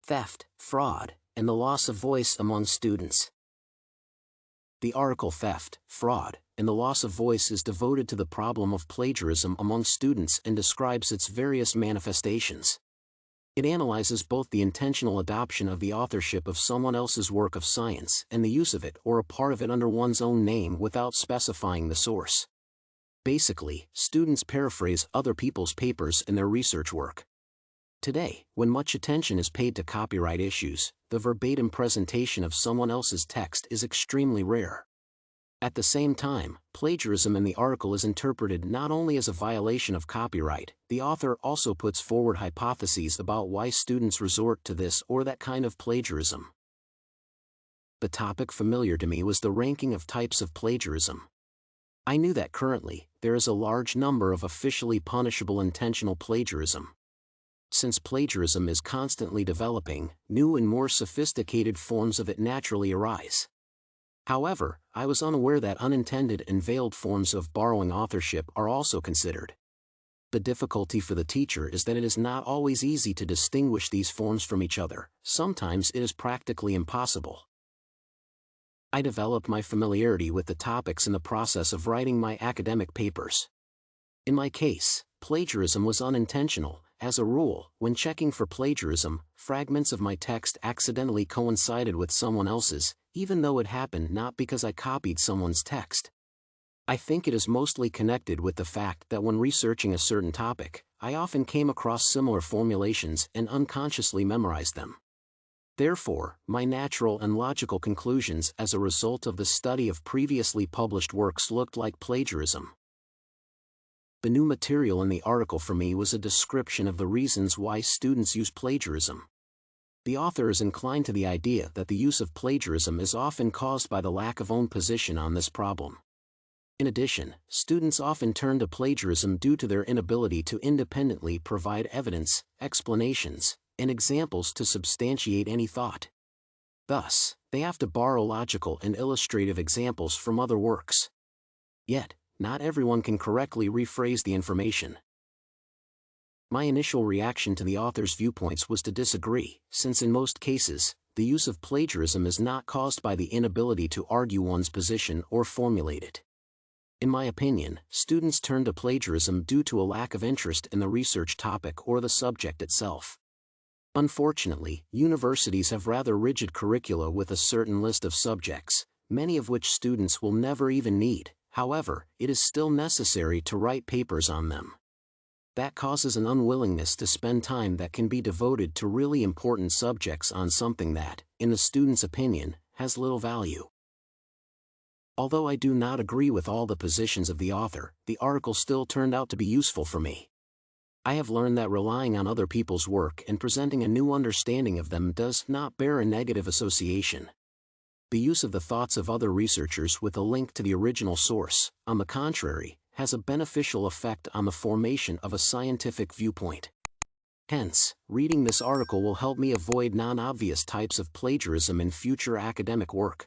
theft, fraud, and the loss of voice among students. The article Theft, Fraud, and the Loss of Voice is devoted to the problem of plagiarism among students and describes its various manifestations. It analyzes both the intentional adoption of the authorship of someone else's work of science and the use of it or a part of it under one's own name without specifying the source. Basically, students paraphrase other people's papers in their research work. Today, when much attention is paid to copyright issues, the verbatim presentation of someone else's text is extremely rare. At the same time, plagiarism in the article is interpreted not only as a violation of copyright, the author also puts forward hypotheses about why students resort to this or that kind of plagiarism. The topic familiar to me was the ranking of types of plagiarism. I knew that currently, there is a large number of officially punishable intentional plagiarism. Since plagiarism is constantly developing, new and more sophisticated forms of it naturally arise. However, I was unaware that unintended and veiled forms of borrowing authorship are also considered. The difficulty for the teacher is that it is not always easy to distinguish these forms from each other. Sometimes it is practically impossible. I developed my familiarity with the topics in the process of writing my academic papers. In my case, plagiarism was unintentional. As a rule, when checking for plagiarism, fragments of my text accidentally coincided with someone else's, even though it happened not because I copied someone's text. I think it is mostly connected with the fact that when researching a certain topic, I often came across similar formulations and unconsciously memorized them. Therefore, my natural and logical conclusions as a result of the study of previously published works looked like plagiarism. The new material in the article for me was a description of the reasons why students use plagiarism. The author is inclined to the idea that the use of plagiarism is often caused by the lack of own position on this problem. In addition, students often turn to plagiarism due to their inability to independently provide evidence, explanations, and examples to substantiate any thought. Thus, they have to borrow logical and illustrative examples from other works. Yet, not everyone can correctly rephrase the information. My initial reaction to the author's viewpoints was to disagree, since in most cases, the use of plagiarism is not caused by the inability to argue one's position or formulate it. In my opinion, students turn to plagiarism due to a lack of interest in the research topic or the subject itself. Unfortunately, universities have rather rigid curricula with a certain list of subjects, many of which students will never even need. However, it is still necessary to write papers on them. That causes an unwillingness to spend time that can be devoted to really important subjects on something that, in the student's opinion, has little value. Although I do not agree with all the positions of the author, the article still turned out to be useful for me. I have learned that relying on other people's work and presenting a new understanding of them does not bear a negative association. The use of the thoughts of other researchers with a link to the original source, on the contrary, has a beneficial effect on the formation of a scientific viewpoint. Hence, reading this article will help me avoid non-obvious types of plagiarism in future academic work.